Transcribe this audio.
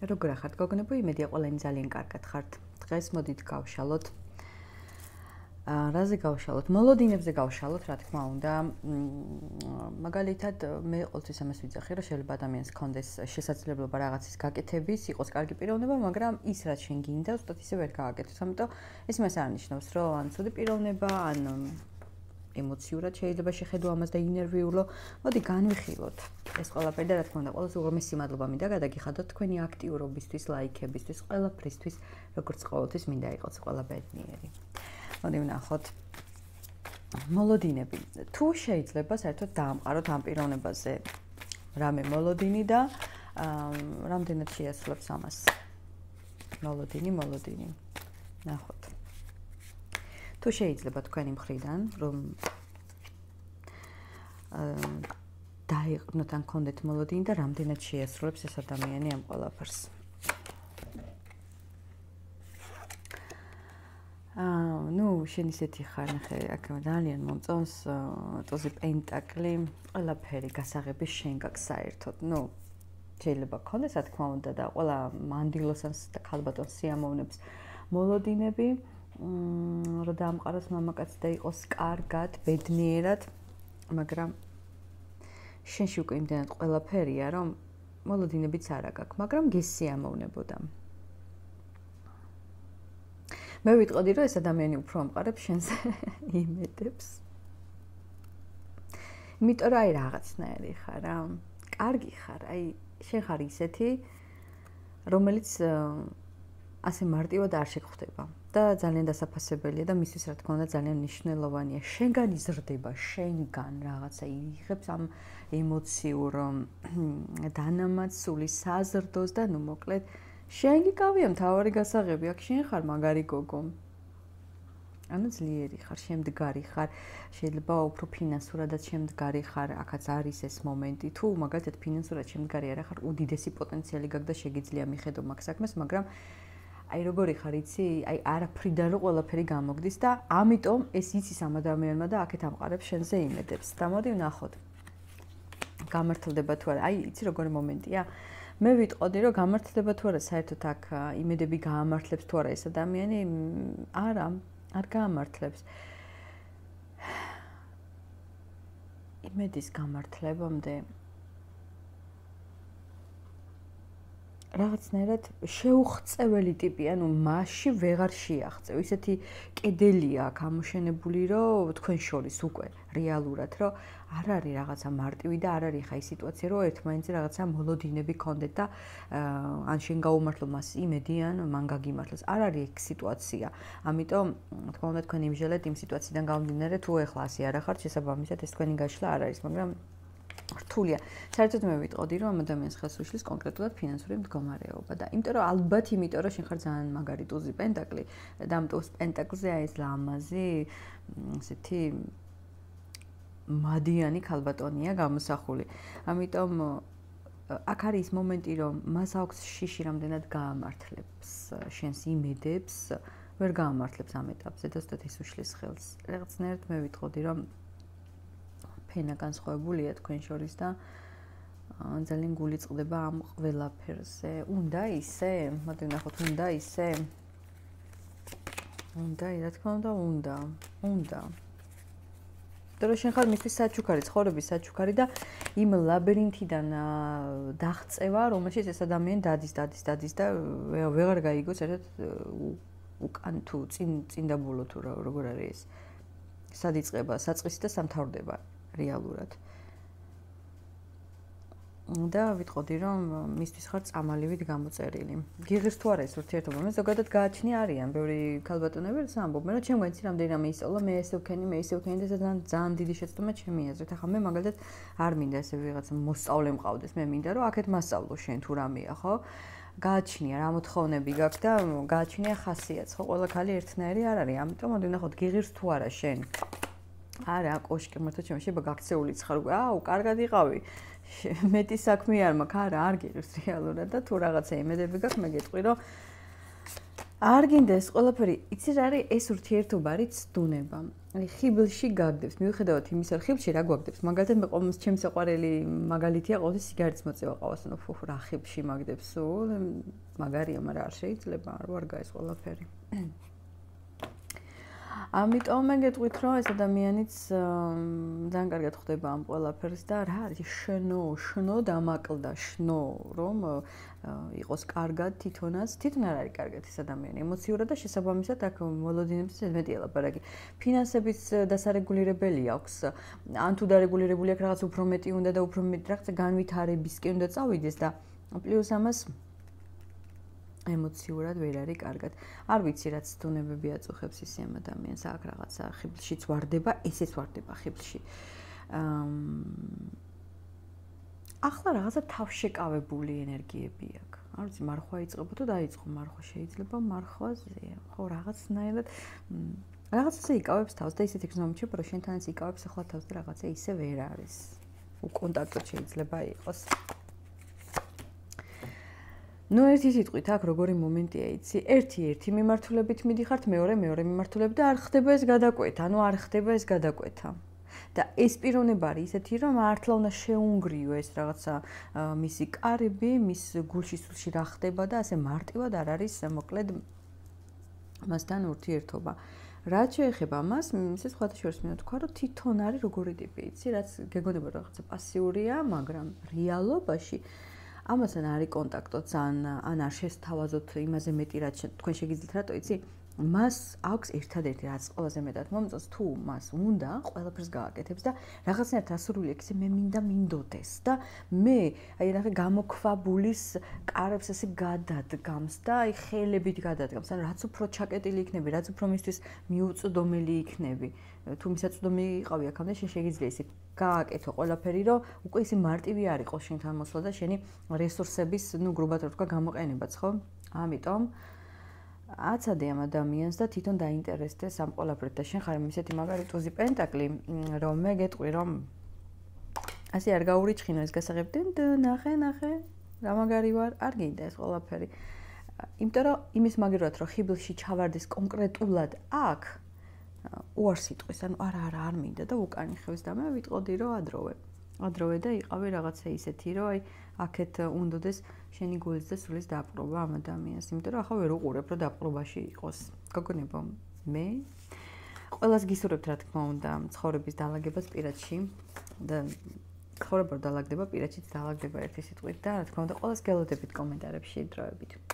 როგორ ხართ გოგონებო? იმედია ყველანი ძალიან კარგად ხართ. დღეს მოდით გავშალოთ. რაზე გავშალოთ? მოლოდინებზე გავშალოთ, რა თქმა უნდა. მაგალითად, მე ყოველთვის ამას ვიძახი, რომ შეიძლება ადამიანს ჰქონდეს შესაძლებლობა რაღაცის გაკეთების, იყოს კარგი პიროვნება, მაგრამ ის რაც შენ გინდა, უბრალოდ ისე ვერ გააკეთოს. ამიტომ ეს იმას არ ნიშნავს, რომ ან ცუდი პიროვნება, ან ემოციურად შეიძლება შეხედო ამას და ინერვიულო. მოდი განვიხილოთ ეს ყველაფერი და რა თქმა უნდა, ყველას უღრმესი მადლობა მინდა გადაგიხადოთ თქვენი აქტიურობისთვის, ლაიქებისთვის, ყველაფრისთვის, როგორც ყოველთვის მინდა იყოს ყველა ბედნიერი. მოდი ვნახოთ. მოლოდინები. თუ შეიძლება საერთოდ დაამყაროთ ამ პიროვნებაზე რამე მოლოდინი და რამდენად შეასრულებს ამას. მოლოდინი. ნახოთ. თუ შეიძლება თქვენი მხრიდან, რომ დაიყვნოთ ან გქონდეთ მოლოდინი და რამდენად შეასრულებს ეს ადამიანი ამ ყველაფერს. შენ ისეთი ხარ, ნახე, აქ ძალიან მომწონს ტუზი პენტაკლი, ყველაფერი გასაღები შენ გაქვს საერთოდ. შეიძლება გქონდეს, რა თქმა უნდა, და ყველა მანდილოსანს და ქალბატონს სიამოვნებს მოლოდინები, რომ დაამყაროს მამაკაცი და იყოს კარგად, ბედნიერად, მაგრამ შენში უკვე იმდენად ყველაფერია, რომ მოლოდინებიც არა გაქვს, მაგრამ გესიამოვნებოდა. მე ვიტყოდი, რომ ეს ადამიანი უფრო ამყარებს შენზე იმედებს. იმიტომ რომ რაღაცნაირი ხარ, რა. კარგი ხარ, შენ ხარ ისეთი, რომელიც ასე მარტივად არ შეგხვდება და ძალიან დასაფასებელია და მისთვის რა თქმა უნდა ძალიან მნიშვნელოვანია. შენგან იზრდება, შენგან რაღაცა იღებს ამ ემოციურ დანამატსული საზრდოს და მოკლედ შენ გიკავია მთავარი გასაღები, აქ შენ ხარ მაგარი გოგო. ძლიერი ხარ, შემდგარი ხარ, შეიძლება უფრო ფინანსურადაც შემდგარი ხარ, აქაც არის ეს მომენტი. თუ მაგალითად ფინანსურად შემდგარი არ ხარ, უდიდესი პოტენციალი გაქვს და შეგიძლია მიხედო მაგ საქმეს, მაგრამ როგორი ხარ, იცი? არაფრიდან რო ყველაფერი გამოგდის და ამიტომ ეს იცის ამ ადამიანმა და აქეთ ამყარებს შენზე იმედებს. და მოდი ვნახოთ. გამართლდება თუ არა? იცი როგორი მომენტია? მე ვიტყოდი, რომ გამართლდება თუ არა, საერთოდ აქ იმედები გაამართლებს თუ არა ეს ადამიანი? არა, არ გაამართლებს. იმედის გამართლებამდე რაღაცნაირად შეუღწეველი ტიპია, მასში ვეღარ შეაღწევ. ისეთი კედელია გამოშენებული, რომ თქვენ შორის უკვე რეალურად, რომ არ არის რაღაცა მარტივი და არ არის ხა ის სიტუაცია, რომ ერთმანეთზე რაღაცა მოლოდინები გქონდეთ და ან შენ გაუმართლო მას იმედი, ან მან გაგიმართლოს. არ არის ეგ სიტუაცია. ამიტომ, თქმა უნდა, თქვენ იმჟელეთ იმ სიტუაციიდან გამომდინარე, თუ ეხლა ასე არ ხართ, შესაბამისად ეს თქვენი გაშლა არ არის, მაგრამ რთულია. საერთოდ მე ვიტყოდი, რომ ამ ადამიანს ხელს უშლის კონკრეტულად ფინანსური მდგომარეობა და იმიტომ რომ ალბათ იმიტომ რომ შენ ხარ ძალიან მაგარი ტუზი პენტაკლი და ამ ტუზ პენტაკლზე ეს ლამაზი ესეთი მადიანი ქალბატონია გამოსახული. ამიტომ აქ არის ის მომენტი, რომ მას აქვს შიში რამდენად გაამართლებს შენს იმედებს, ვერ გაამართლებს ამ ეტაპზე და ზუსტად ის უშლის ხელს. რაღაცნაირად მე ვიტყოდი, რომ ფენა განსხვავებულია თქვენ შორის და ძალიან გული წყდება ამ ყველაფერზე. უნდა ისე? მოდი ვნახოთ, უნდა ისე? უნდა, რა თქმა უნდა, უნდა. და შენ ხარ მისთვის საჩუქარი, ცხოვრების საჩუქარი და იმ ლაბირინთიდან დაღწევა, რომელშიც ეს ადამიანი დადის და ვეღარ გაიგოს ერთად უკან თუ წინ დაბოლო თუ როგორ არის ეს. სად იწყება საწყისი და სამთავრდება რეალურად. და ვიტყოდი, რომ მისთვის ხარ წამალივით გამოწერილი. გიღირს თუ არა ეს ურთიერთობა? მე ზოგადად გააჩნია არიან ბევრი ქალბატონები, რაც ამბობენ, რომ ჩემ გვენცი რამდენი რამე ისწავლა, მე ესე ვქენი და ძალიან დიდი შეცდომა ჩემი აზრით. ახლა მე მაგალითად არ მინდა ესე ვიღაცა მოსწავლე მყავდეს, მე მინდა რომ აქეთ მასწავლო შენ თუ რამეა, ხო? გააჩნია რა მოთხოვნები გაქვს და გააჩნია ხასიათს, ხო? ყველა ქალი ერთნაირი არ არის, ამიტომ მოდი ვნახოთ, გიღირს თუ არა შენ? არა, კოშკი მართლა შეიძლება გაქცეულიც ხარ უკვე. კარგად იყავი. მეტი საქმე არ მაქვს, არა, არ გიღირს რეალურად და თუ რაღაცა იმედები გაქვს, მე გეტყვი, რომ არ გინდა ეს ყველაფერი, იცი რა არის ეს ურთიერთობა არის ცდუნება. აი ხიბლში გაგდებს, მიუხედავად იმისა, რომ ხიბლში რა გვაგდებს. მაგალითად მე ყოველთვის ჩემი საყვარელი მაგალითია ყოველთვის სიგარეტის მოწევა ყავს, ანუ ფუ რა ხიბლში მაგდებს სულ, მაგარია, მაგრამ არ შეიძლება, არ გაეს ყველაფერი. ამიტომ მე გეტყვით, რომ ეს ადამიანიც ძალიან კარგად ხვდება ამ ყველაფერს და რა არის შნო დამაკლდა შნო, რომ იყოს კარგად თვითონაც, თვითონ არ არის კარგად ეს ადამიანი, ემოციურად და შესაბამისად აქ მოლოდინებს მეტი ელაპარაკი. ფინანსების დასარეგულირებელი აქვს, ან თუ დარეგულირებული აქვს რაღაც უფრო მეტი უნდა და უფრო მეტი რაღაც განვითარებისკენ უნდა წავიდეს და პლუს ამას ემოციურად ვერ არის კარგად. არ ვიცი რაც თუნებები აწუხებს ისე ამ ადამიანს, აქ რაღაცა ხიბლშიც ვარდება, ესეც ვარდება ხიბლში. ახლა რაღაცა თავშეკავებული ენერგიები აქვს. არ ვიცი, მარხვა იწყება თუ დაიწყო მარხვა, შეიძლება მარხვაზე, ხო რაღაცნაირად რაღაცაზე იკავებს თავს და ისეთი გზნო მომჩება, რომ შენთანაც იკავებს ახლა თავს და რაღაცა ისე ვერ არის. უკონტაქტოდ შეიძლება იყოს. ნუ ერთი სიტყვით აქ როგორი მომენტია იცი, ერთი მიმართულებით მიდიხართ, მეორე მიმართულებით და არ ხდება ეს გადაკვეთა, ანუ არ ხდება ეს გადაკვეთა. და ეს პიროვნება არის ისეთი, რომ მართლა უნდა შეუნგრიო ეს რაღაცა მისი კარები, მის გულში სულში რა ხდება და ასე მარტივად არ არის მოკლედ მასთან ურთიერთობა. რაც შეეხება მას, ისე სხვათა შორის მე ვთქვა, რომ თვითონ არის როგორი ტიპი, იცი, რაც გეგონება რომ რაღაცა პასიურია, მაგრამ რეალობაში ამასთან არის კონტაქტოც ან არ შესთავაზოთ იმაზე მეტი რაც თქვენ შეგიძლიათ რატო იცი მას აქვს ერთადერთი რაც ყველაზე მეტად მომწონს თუ მას უნდა ყველაფერს გააკეთებს და რაღაცნაირად ასურული აქვს მე მინდა მინდოდეს და მე აი რა გამოქვაბულის კარებს ასე გადადგამს და აი ხელებით გადადგამს ან რაც უფრო ჩაკეტილი იქნები რაც უფრო მისთვის მიუწვდომელი იქნები თუ მისაწვდომი იყავი აქამდე შენ შეგიძლია ისე გააკეთო ყველაფერი რომ უკვე ისე მარტივი არ იყოს შენთან მოსვლა და შენი რესურსების ნუ გრუბად რა თქვა გამოყენებაც ხო ამიტომ აცადე ამ ადამიანს და თვითონ დაინტერესდეს ამ ყველაფერით და შენ ხარ ისეთი მაგარი ტუზი პენტაკლი რომ მე გეტყვი რომ ასე არ გაურიჩხინო ეს გასაღები ნახე რა მაგარი ვარ არ გინდა ეს ყველაფერი იმიტომ რომ იმის მაგერად რომ ხიბლში ჩავარდეს კონკრეტულად აქ უარს იტყვის ანუ არ მინდა და უკანი ხევს და მე ვიტყოდი რომ ადროვე და იყავი რაღაცა ისეთი რომ აი აქეთ უნდოდეს შენი გულის და სულის დაპყრობა ამ ადამიანს იმიტომ რომ ახლა ვერ უყურებ რომ დაპყრობაში იყოს გოგონებო მე ყველას გისურვებთ რა თქმა უნდა ცხოვრების დაალაგებას პირადში და ცხოვრება დალაგდება პირადშიც დალაგდება ერთი სიტყვით და რა თქმა უნდა ყველას გელოდებით კომენტარებში დროებით